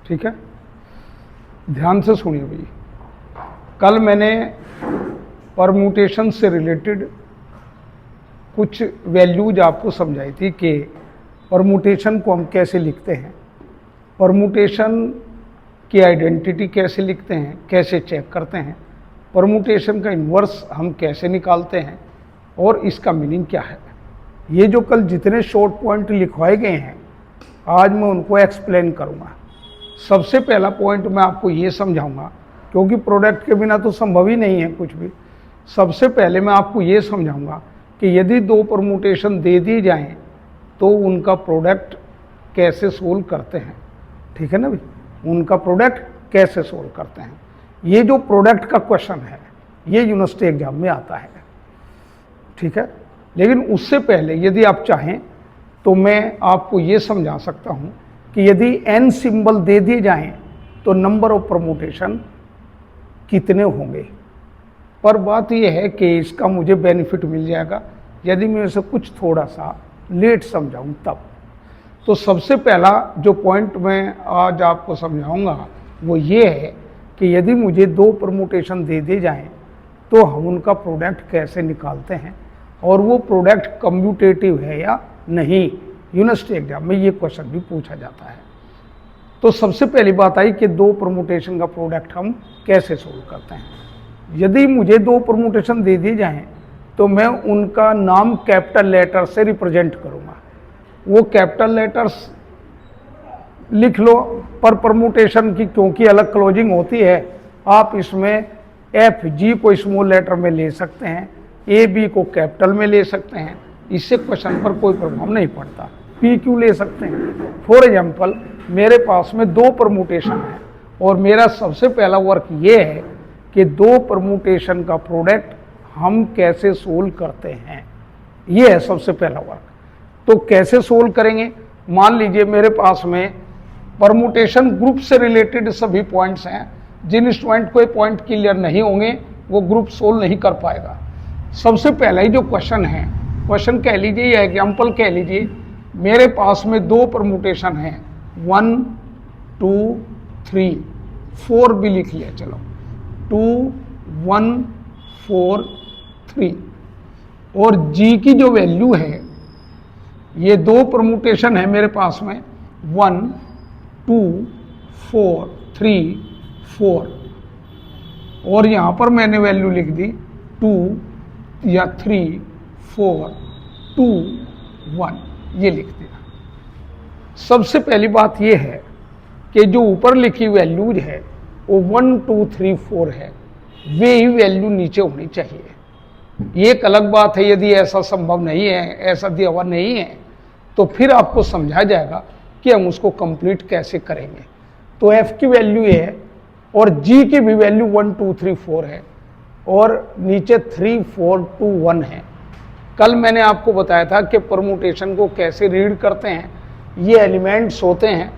ठीक है, ध्यान से सुनिए भाई। कल मैंने परम्यूटेशन से रिलेटेड कुछ वैल्यूज आपको समझाई थी कि परम्यूटेशन को हम कैसे लिखते हैं, परम्यूटेशन की आइडेंटिटी कैसे लिखते हैं, कैसे चेक करते हैं, परम्यूटेशन का इन्वर्स हम कैसे निकालते हैं और इसका मीनिंग क्या है। ये जो कल जितने शॉर्ट पॉइंट लिखवाए गए हैं आज मैं उनको एक्सप्लेन करूँगा। सबसे पहला पॉइंट मैं आपको ये समझाऊंगा, क्योंकि प्रोडक्ट के बिना तो संभव ही नहीं है कुछ भी। सबसे पहले मैं आपको ये समझाऊंगा कि यदि दो परम्यूटेशन दे दी जाएं तो उनका प्रोडक्ट कैसे सोल्व करते हैं। ठीक है ना भाई, उनका प्रोडक्ट कैसे सोल्व करते हैं। ये जो प्रोडक्ट का क्वेश्चन है ये यूनिवर्सिटी एग्जाम में आता है। ठीक है, लेकिन उससे पहले यदि आप चाहें तो मैं आपको ये समझा सकता हूँ कि यदि n सिंबल दे दिए जाएं तो नंबर ऑफ परम्यूटेशन कितने होंगे। पर बात यह है कि इसका मुझे बेनिफिट मिल जाएगा यदि मैं इसे कुछ थोड़ा सा लेट समझाऊं तब। तो सबसे पहला जो पॉइंट मैं आज आपको समझाऊंगा वो ये है कि यदि मुझे दो परम्यूटेशन दे दिए जाएं तो हम उनका प्रोडक्ट कैसे निकालते हैं और वो प्रोडक्ट कम्यूटेटिव है या नहीं। यूनिवर्सिटी एग्जाम में ये क्वेश्चन भी पूछा जाता है। तो सबसे पहली बात आई कि दो परम्यूटेशन का प्रोडक्ट हम कैसे सोल्व करते हैं। यदि मुझे दो परम्यूटेशन दे दिए जाएं तो मैं उनका नाम कैपिटल लेटर से रिप्रेजेंट करूंगा। वो कैपिटल लेटर्स लिख लो पर परम्यूटेशन की, क्योंकि अलग क्लोजिंग होती है। आप इसमें FG को स्मॉल लेटर में ले सकते हैं, AB को कैपिटल में ले सकते हैं, इससे क्वेश्चन पर कोई प्रभाव नहीं पड़ता। PQ ले सकते हैं। फॉर एग्जाम्पल मेरे पास में दो परम्यूटेशन है और मेरा सबसे पहला वर्क ये है कि दो परम्यूटेशन का प्रोडक्ट हम कैसे सोल्व करते हैं। ये है सबसे पहला वर्क। तो कैसे सोल्व करेंगे, मान लीजिए मेरे पास में परम्यूटेशन ग्रुप से रिलेटेड सभी पॉइंट्स हैं। जिन स्टूडेंट को पॉइंट क्लियर नहीं होंगे वो ग्रुप सोल्व नहीं कर पाएगा। सबसे पहला ही जो क्वेश्चन है, क्वेश्चन कह लीजिए या एग्जाम्पल कह लीजिए, मेरे पास में दो परम्यूटेशन हैं 1 2 3 4 भी लिख लिया, चलो 2 1 4 3। और G की जो वैल्यू है, ये दो परम्यूटेशन है मेरे पास में 1 2 4 3 4 और यहां पर मैंने वैल्यू लिख दी 2 या 3 4 2 1, ये लिख दिया। सबसे पहली बात यह है कि जो ऊपर लिखी वैल्यूज है वो 1 2 3 4 है, वे ही वैल्यू नीचे होनी चाहिए। एक अलग बात है यदि ऐसा संभव नहीं है, ऐसा दिया हुआ नहीं है, तो फिर आपको समझाया जाएगा कि हम उसको कंप्लीट कैसे करेंगे। तो F की वैल्यू ये है और G की भी वैल्यू 1 2 3 4 है और नीचे 3 4 2 1 है। कल मैंने आपको बताया था कि परम्यूटेशन को कैसे रीड करते हैं। ये एलिमेंट्स होते हैं,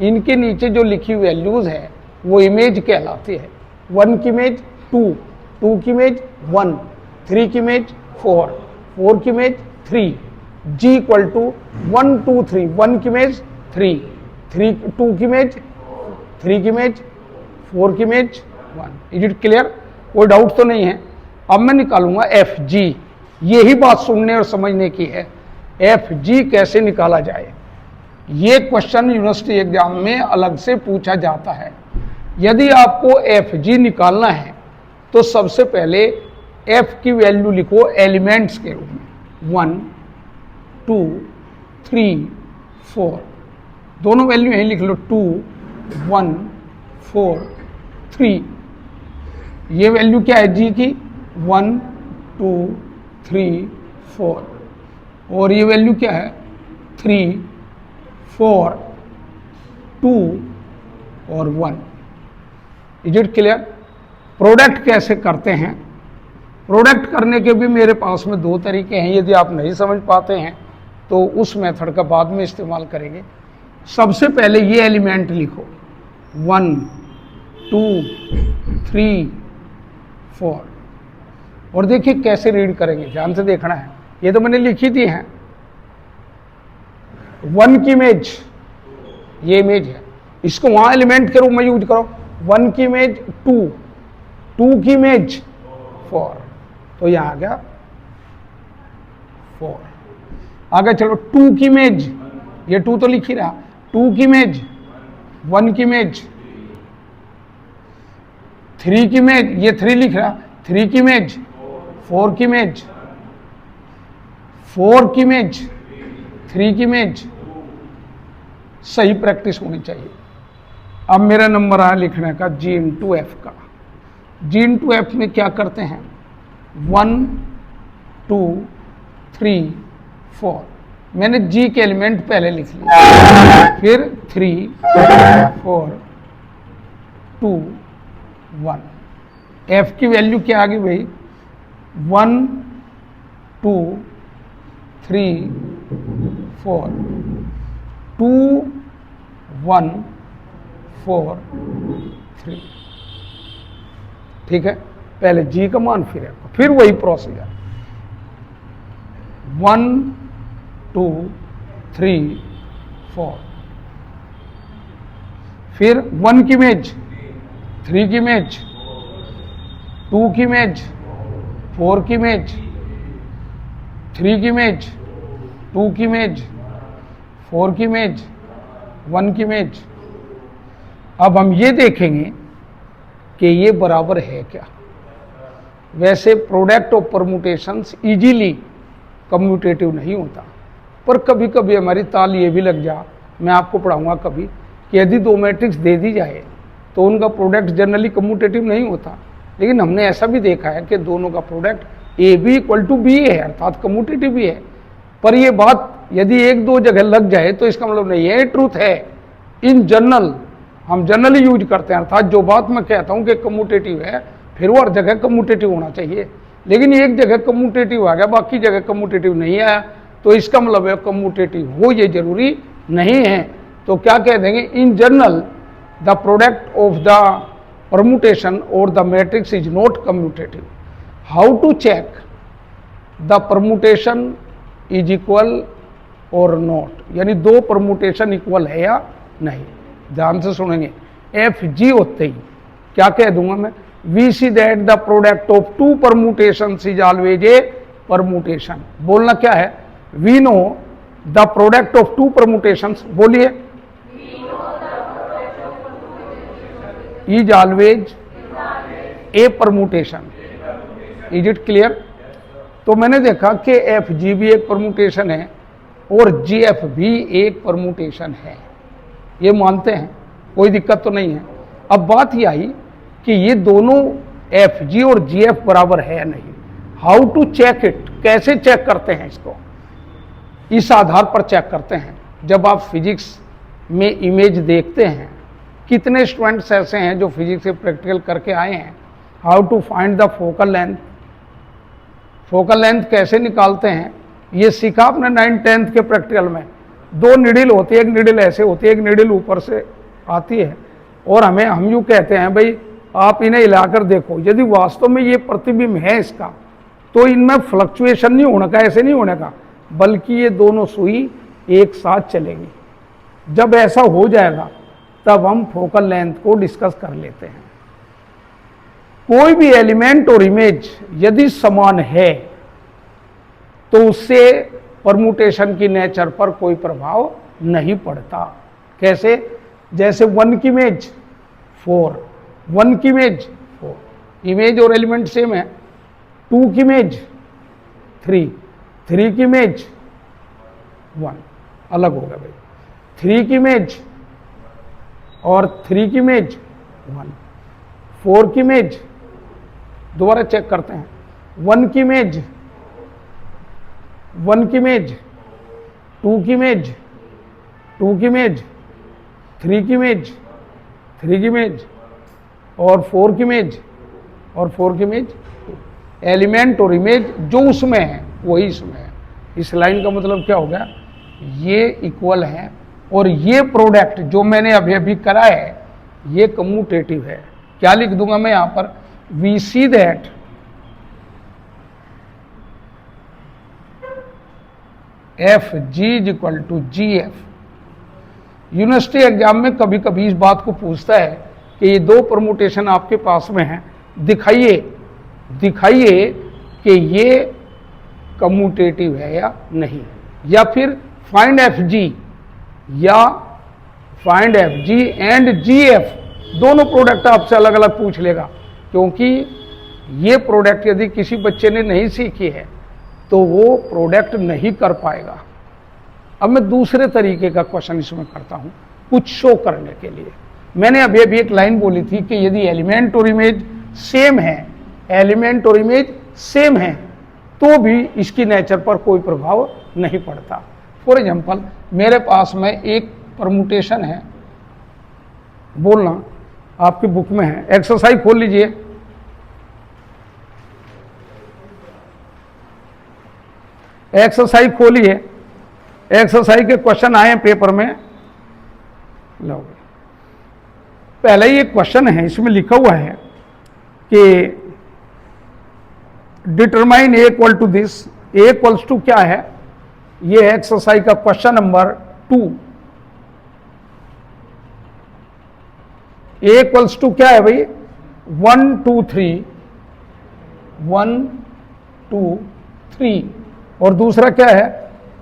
इनके नीचे जो लिखी वैल्यूज है वो इमेज कहलाती है। 1 की इमेज 2, 2 की इमेज 1, 3 की इमेज 4, 4 की इमेज 3। G इक्वल टू 1 2 3, 1 की इमेज 3, 2 की इमेज 3 की इमेज 4 की इमेज 1। Is it clear? कोई डाउट तो नहीं है? अब मैं निकालूंगा FG। यही बात सुनने और समझने की है, FG कैसे निकाला जाए। ये क्वेश्चन यूनिवर्सिटी एग्जाम में अलग से पूछा जाता है। यदि आपको FG निकालना है तो सबसे पहले F की वैल्यू लिखो एलिमेंट्स के रूप में 1 2 3 4, दोनों वैल्यू यहीं लिख लो 2 1 4 3। ये वैल्यू क्या है G की 1 2 3 4 और ये वैल्यू क्या है 3 4 2 और 1। Is it clear? प्रोडक्ट कैसे करते हैं? प्रोडक्ट करने के भी मेरे पास में दो तरीके हैं। यदि आप नहीं समझ पाते हैं तो उस मेथड का बाद में इस्तेमाल करेंगे। सबसे पहले ये एलिमेंट लिखो 1 2 3 4 और देखिए कैसे रीड करेंगे, ध्यान से देखना है। ये तो मैंने लिखी थी हैं। 1 की इमेज, ये इमेज है, इसको वहां एलिमेंट के रूप में यूज करो। 1 की इमेज 2, 2 की इमेज 4, तो यहां आ गया 4। आगे चलो 2 की इमेज, ये 2 तो लिख ही रहा, 2 की इमेज, 1 की इमेज, 3 की इमेज, ये 3 लिख रहा, 3 की इमेज, 4 की इमेज, 4 की इमेज, 3 की इमेज। सही प्रैक्टिस होनी चाहिए। अब मेरा नंबर आया लिखने का G इंटू एफ का। G इंटू एफ में क्या करते हैं, 1 2 3 4, मैंने G के एलिमेंट पहले लिख लिए, फिर 3 4 2 1। एफ की वैल्यू क्या आ गई भाई, 1 2 3 4 2 1 4 3। ठीक है, पहले G का मान फिर F, फिर वही प्रोसीजर, 1 2 3 4, फिर 1 की इमेज, 3 की इमेज, 2 की इमेज, 4 की इमेज, 3 की इमेज, 2 की इमेज, 4 की इमेज, 1 की इमेज। अब हम ये देखेंगे कि ये बराबर है क्या। वैसे product of permutations easily commutative नहीं होता, पर कभी कभी हमारी ताल ये भी लग जा, मैं आपको पढ़ाऊंगा कभी, कि यदि 2 मैट्रिक्स दे दी जाए तो उनका प्रोडक्ट जनरली कम्यूटेटिव नहीं होता। लेकिन हमने ऐसा भी देखा है कि दोनों का product A B equal to B है, अर्थात कम्यूटेटिव भी है। पर ये बात यदि 1-2 जगह लग जाए तो इसका मतलब नहीं है ट्रूथ है। इन जनरल हम जनरली यूज करते हैं, अर्थात जो बात मैं कहता हूं कि कम्यूटेटिव है, फिर वो हर जगह कम्यूटेटिव होना चाहिए। लेकिन एक जगह कम्यूटेटिव आ गया, बाकी जगह कम्यूटेटिव नहीं आया, तो इसका मतलब है कम्यूटेटिव हो ये जरूरी नहीं है। तो क्या कह देंगे, in general the product of the permutation और the matrix is not commutative. How to check the permutation is equal और नॉट, यानी 2 परमुटेशन इक्वल है या नहीं। ध्यान से सुनेंगे, एफ जी होते ही क्या कह दूंगा मैं, we see that the product of 2 permutation is always a permutation. बोलना क्या है, we know the product of 2 permutation, बोलिए, is always a permutation. Is it clear. तो मैंने देखा कि एफ जी भी एक परमुटेशन है और जी एफ भी एक परमुटेशन है, ये मानते हैं, कोई दिक्कत तो नहीं है। अब बात यह आई कि ये दोनों एफ जी और जी एफ बराबर है या नहीं। हाउ टू चेक इट, कैसे चेक करते हैं इसको, इस आधार पर चेक करते हैं। जब आप फिजिक्स में इमेज देखते हैं, कितने स्टूडेंट्स ऐसे हैं जो फिजिक्स से प्रैक्टिकल करके आए हैं, how to find the focal length, focal length कैसे निकालते हैं, ये सीखा आपने 9th-10th के प्रैक्टिकल में। 2 निडिल होती है, एक निडिल ऐसे होती है, एक निडिल ऊपर से आती है, और हम यूँ कहते हैं भाई आप इन्हें हिलाकर देखो, यदि वास्तव में ये प्रतिबिंब है इसका, तो इनमें फ्लक्चुएशन नहीं होने का, ऐसे नहीं होने का, बल्कि ये दोनों सुई एक साथ चलेगी। जब ऐसा हो जाएगा तब हम फोकल लेंथ को डिस्कस कर लेते हैं। कोई भी एलिमेंट और इमेज यदि समान है तो उससे परमुटेशन की नेचर पर कोई प्रभाव नहीं पड़ता। कैसे, जैसे 1 की इमेज 4, 1 की इमेज 4, इमेज और एलिमेंट सेम है। 2 की इमेज 3, 3 की इमेज 1, अलग होगा भाई। 3 की इमेज और 3 की इमेज 1, 4 की इमेज, दोबारा चेक करते हैं, 1 की इमेज 1 की इमेज, 2 की इमेज 2 की इमेज, 3 की इमेज 3 की इमेज, और 4 की इमेज और 4 की इमेज। एलिमेंट और इमेज जो उसमें है वही इसमें है। इस लाइन का मतलब क्या हो गया, ये इक्वल है, और ये प्रोडक्ट जो मैंने अभी अभी करा है ये कम्यूटेटिव है। क्या लिख दूंगा मैं यहां पर, we see that F G is equal to G F, university exam में कभी कभी इस बात को पूछता है कि ये दो परमुटेशन आपके पास में हैं, दिखाइए दिखाइए कि ये कम्यूटेटिव है या नहीं, या फिर फाइंड एफ जी या find F G and G F, दोनों प्रोडक्ट आपसे अलग अलग पूछ लेगा, क्योंकि ये प्रोडक्ट यदि किसी बच्चे ने नहीं सीखी है तो वो प्रोडक्ट नहीं कर पाएगा। अब मैं दूसरे तरीके का क्वेश्चन इसमें करता हूं कुछ शो करने के लिए। मैंने अभी एक लाइन बोली थी कि यदि एलिमेंट और इमेज सेम है, एलिमेंट और इमेज सेम है, तो भी इसकी नेचर पर कोई प्रभाव नहीं पड़ता। फॉर एग्जाम्पल मेरे पास में एक परमुटेशन है, बोलना आपकी बुक में है, एक्सरसाइज खोल लीजिए। एक्सरसाइज खोलिए, एक्सरसाइज के क्वेश्चन आए पेपर में, लो पहले ही एक क्वेश्चन है, इसमें लिखा हुआ है कि determine A equal to this, A equals to क्या है, ये है एक्सरसाइज का question number 2। A equals to क्या है भाई, 1 2 3, 1 2 3, और दूसरा क्या है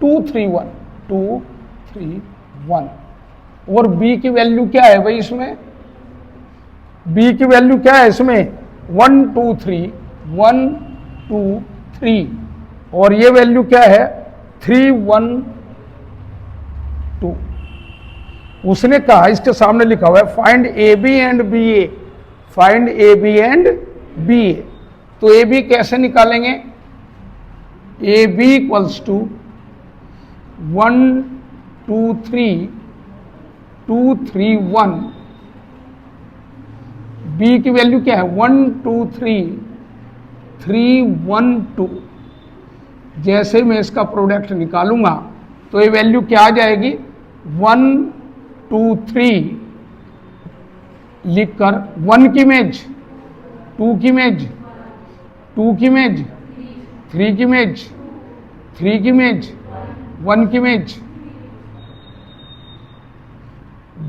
2 3 1, 2 3 1, और b की वैल्यू क्या है भाई, इसमें b की वैल्यू क्या है इसमें 1 2 3, 1 2 3, और ये वैल्यू क्या है 3 1 2। उसने कहा, इसके सामने लिखा हुआ है find A B and B A, find A B and B A. तो ए बी कैसे निकालेंगे, A B equals to 1 2 3 2 3 1, B की वैल्यू क्या है 1 2 3 3 1 2। जैसे मैं इसका प्रोडक्ट निकालूंगा तो ये वैल्यू क्या आ जाएगी 1 2 3 लिखकर 1 की इमेज, 2 की इमेज, 2 की इमेज, 3 की इमेज, 3 की इमेज, 1 की इमेज,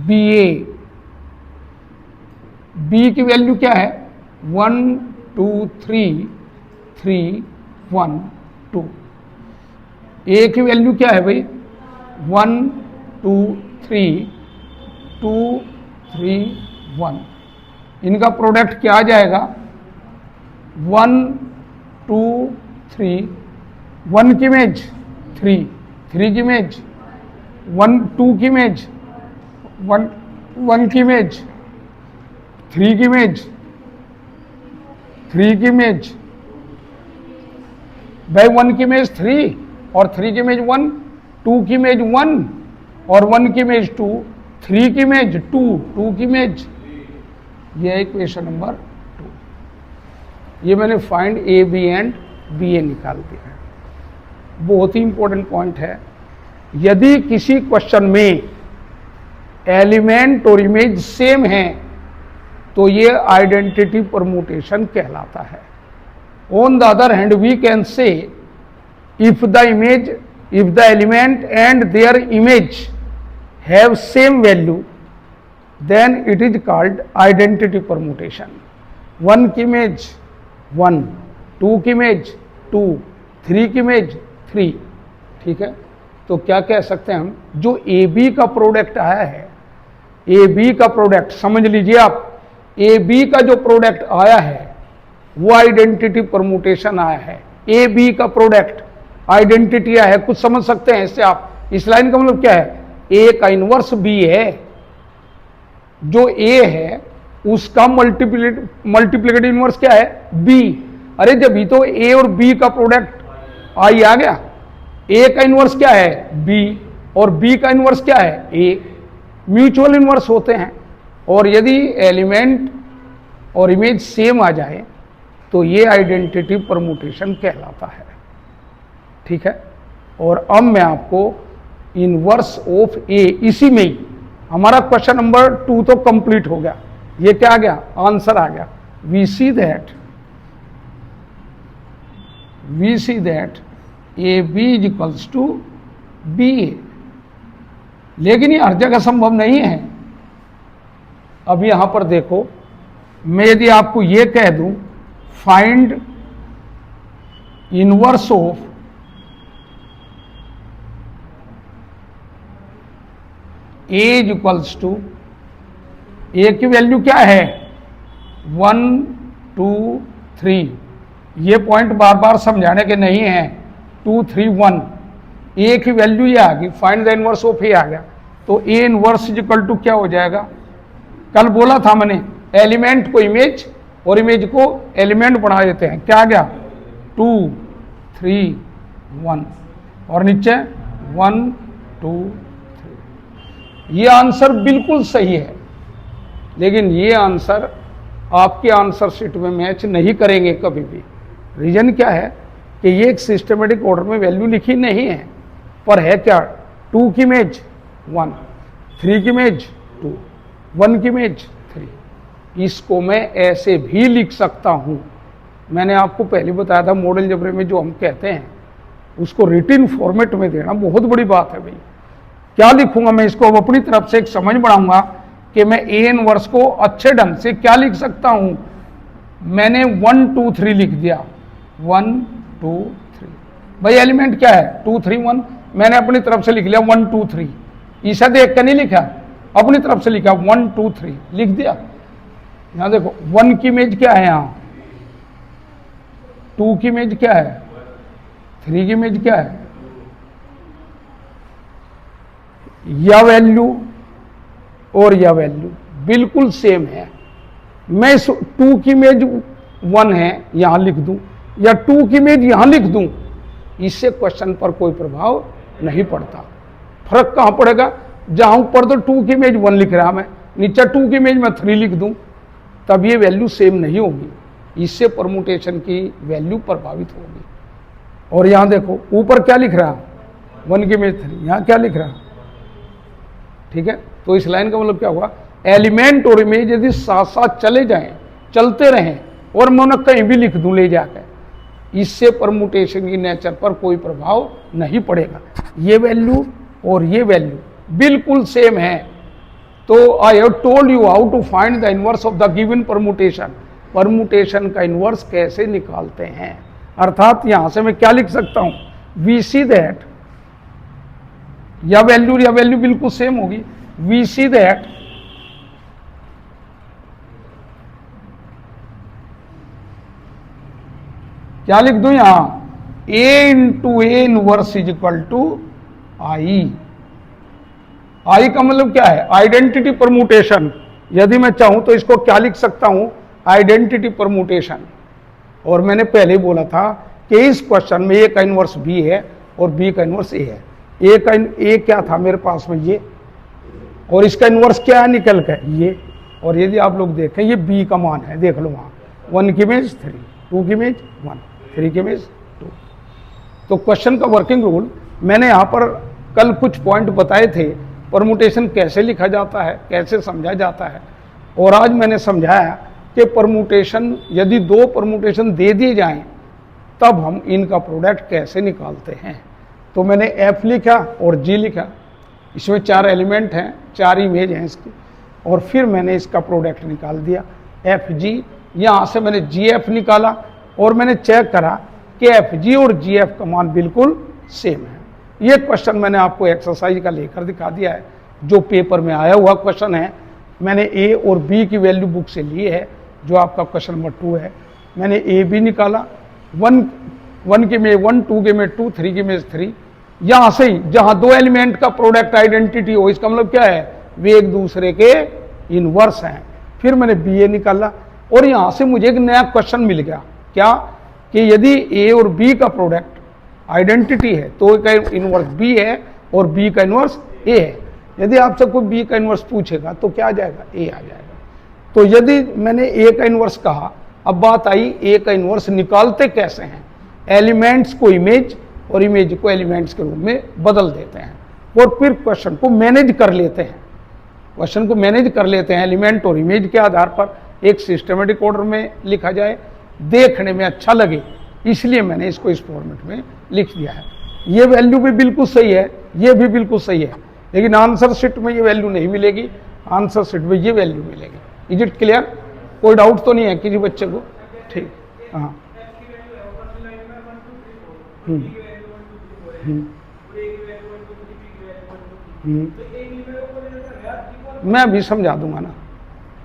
बी ए, बी की वैल्यू क्या है 1 2 3 3 1 2, ए की वैल्यू क्या है भाई 1 2 3 2 3 1। इनका प्रोडक्ट क्या आ जाएगा 1 2 3, 1 की इमेज 3, 3 की इमेज 1, 2 की इमेज 1 की इमेज, 3 की इमेज, 3 की इमेज, भाई 1 की इमेज 3 और 3 की इमेज 1, 2 की इमेज 1 और 1 की इमेज 2, 3 की इमेज 2, 2 की इमेज, ये है इक्वेशन नंबर 2। ये मैंने find A B and B A निकाल दिया है। बहुत ही इंपॉर्टेंट पॉइंट है, यदि किसी क्वेश्चन में एलिमेंट और इमेज सेम है तो ये आइडेंटिटी परमुटेशन कहलाता है। On the other hand we can say if the image, if the element and their image have same value then it is called identity permutation. 1 की image 1, 2 की image 2, 3 की image 3, ठीक है। तो क्या कह सकते हैं हम, जो ए बी का प्रोडक्ट आया है, ए बी का प्रोडक्ट समझ लीजिए आप, ए बी का जो प्रोडक्ट आया है वो आइडेंटिटी परमुटेशन आया है। ए बी का प्रोडक्ट आइडेंटिटी आया है, कुछ समझ सकते हैं इससे आप। इस लाइन का मतलब क्या है, ए का इनवर्स बी है, जो ए है उसका मल्टीप्लिकेटिव इनवर्स क्या है बी। अरे जब ही तो ए और बी का प्रोडक्ट आई आ गया, ए का इनवर्स क्या है बी और बी का इनवर्स क्या है ए, म्यूचुअल इनवर्स होते हैं। और यदि एलिमेंट और इमेज सेम आ जाए तो ये आइडेंटिटी परमुटेशन कहलाता है, ठीक है। और अब मैं आपको इनवर्स ऑफ ए, इसी में ही हमारा क्वेश्चन नंबर 2 तो कंप्लीट हो गया। ये क्या आ गया, आंसर आ गया। We see that A B is equals to B A. लेकिन ये हर जगह संभव नहीं है। अब यहां पर देखो, मैं यदि आपको ये कह दूं find inverse of A is equals to, A की वैल्यू क्या है 1 2 3, ये पॉइंट बार बार समझाने के नहीं है। 2 3 1, ए की वैल्यू ये आ गई, find the inverse of A आ गया, तो A inverse is equal to क्या हो जाएगा। कल बोला था मैंने एलिमेंट को इमेज और इमेज को एलिमेंट बना देते हैं, क्या आ गया 2 3 1 और नीचे 1 2 3। ये आंसर बिल्कुल सही है, लेकिन ये आंसर आपके आंसर शीट में मैच नहीं करेंगे कभी भी। रीजन क्या है कि ये एक सिस्टमेटिक ऑर्डर में वैल्यू लिखी नहीं है, पर है क्या 2 की इमेज 1, 3 की इमेज 2, 1 की इमेज 3। इसको मैं ऐसे भी लिख सकता हूं। मैंने आपको पहले बताया था मॉडल जबरे में जो हम कहते हैं उसको रिटिन फॉर्मेट में देना बहुत बड़ी बात है भाई। क्या लिखूंगा मैं इसको, अब अपनी तरफ से एक समझ बढ़ाऊंगा कि मैं ए इनवर्स को अच्छे ढंग से क्या लिख सकता हूं। मैंने 1 2 3 लिख दिया, 1 2 3, भाई एलिमेंट क्या है 2 3 1, मैंने अपनी तरफ से लिख लिया 1 2 3, ईसा देख कर नहीं लिखा, अपनी तरफ से लिखा 1 2 3 लिख दिया। यहां देखो 1 की इमेज क्या है, यहां 2 की इमेज क्या है, 3 की इमेज क्या है, या वैल्यू और या वैल्यू बिल्कुल सेम है। मैं इस 2 की इमेज 1 है यहां लिख दूं या 2 की इमेज यहां लिख दूं, इससे क्वेश्चन पर कोई प्रभाव नहीं पड़ता। फर्क कहां पड़ेगा, जहां ऊपर तो 2 की इमेज 1 लिख रहा मैं, नीचे 2 की इमेज में 3 लिख दूं, तब ये वैल्यू सेम नहीं होगी, इससे परमुटेशन की वैल्यू प्रभावित होगी। और यहां देखो ऊपर क्या लिख रहा 1 की इमेज 3, यहां क्या लिख रहा, ठीक है। तो इस लाइन का मतलब क्या हुआ, एलिमेंट और इमेज यदि साथ साथ चले जाएं, चलते रहें और मैं उन्हें कहीं भी लिख दूं ले जाकर, इससे परमुटेशन की नेचर पर कोई प्रभाव नहीं पड़ेगा। ये वैल्यू और ये वैल्यू बिल्कुल सेम है। तो I have told you how to find the inverse of the given permutation. Permutation का इनवर्स कैसे निकालते हैं, अर्थात यहां से मैं क्या लिख सकता हूं, वी सी दैट, या वैल्यू बिल्कुल सेम होगी, वी सी दैट क्या लिख दूं यहां, A into A inverse is equal to I. I का मतलब क्या है, आइडेंटिटी परमुटेशन। यदि मैं चाहूं तो इसको क्या लिख सकता हूं, आइडेंटिटी परमुटेशन। और मैंने पहले बोला था कि इस क्वेश्चन में ए का इनवर्स बी है और बी का इनवर्स ए है। ए का ए क्या था मेरे पास में ये, और इसका इनवर्स क्या है निकल कर ये, और यदि आप लोग देखें ये बी का मान है, देख लो वहां 1 की इमेज 3, 2 की इमेज 1, 3 की इमेज 2। तो क्वेश्चन का वर्किंग रूल मैंने यहाँ पर कल कुछ पॉइंट बताए थे, परमुटेशन कैसे लिखा जाता है, कैसे समझा जाता है, और आज मैंने समझाया कि परमुटेशन यदि 2 परमुटेशन दे दिए जाएं तब हम इनका प्रोडक्ट कैसे निकालते हैं। तो मैंने एफ लिखा और जी लिखा, इसमें 4 एलिमेंट हैं, 4 इमेज हैं इसकी, और फिर मैंने इसका प्रोडक्ट निकाल दिया एफ जी। यहाँ से मैंने जी एफ निकाला और मैंने चेक करा कि एफ जी और जी एफ का मान बिल्कुल सेम है। ये क्वेश्चन मैंने आपको एक्सरसाइज का लेकर दिखा दिया है, जो पेपर में आया हुआ क्वेश्चन है। मैंने ए और बी की वैल्यू बुक से ली है, जो आपका क्वेश्चन नंबर 2 है। मैंने ए बी निकाला, 1 के में 1, 2 के में 2, 3 के में 3। यहां से ही जहां 2 एलिमेंट का प्रोडक्ट आइडेंटिटी हो, इसका मतलब क्या है, वे एक दूसरे के इनवर्स हैं। फिर मैंने बी ए निकाला और यहां से मुझे एक नया क्वेश्चन मिल गया, क्या कि यदि ए और बी का प्रोडक्ट आइडेंटिटी है तो का इनवर्स बी है और बी का इनवर्स ए है। यदि आपसे कोई बी का इनवर्स पूछेगा तो क्या आ जाएगा, ए आ जाएगा। तो यदि मैंने ए का इनवर्स कहा, अब बात आई ए का इनवर्स निकालते कैसे हैं। एलिमेंट्स को इमेज और इमेज को एलिमेंट्स के रूप में बदल देते हैं और फिर क्वेश्चन को मैनेज कर लेते हैं। क्वेश्चन को मैनेज कर लेते हैं एलिमेंट और इमेज के आधार पर, एक सिस्टमेटिक ऑर्डर में लिखा जाए, देखने में अच्छा लगे, इसलिए मैंने इसको इस फॉर्मेट में लिख दिया है। ये वैल्यू भी बिल्कुल सही है, ये भी बिल्कुल सही है। लेकिन आंसर शीट में ये वैल्यू नहीं मिलेगी, आंसर शीट में ये वैल्यू मिलेगी। Is it clear? कोई डाउट तो नहीं है किसी बच्चे को? ठीक, हाँ। हम्म, हम्म, हम्म। मैं अभी समझा दूंगा ना,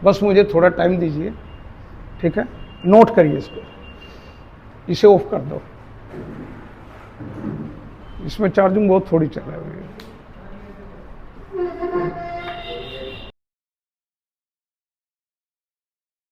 बस मुझे थोड़ा टाइम दीजिए, ठीक है? नोट करिए इसको, इसे ऑफ कर दो, इसमें चार्जिंग बहुत थोड़ी चल रही है।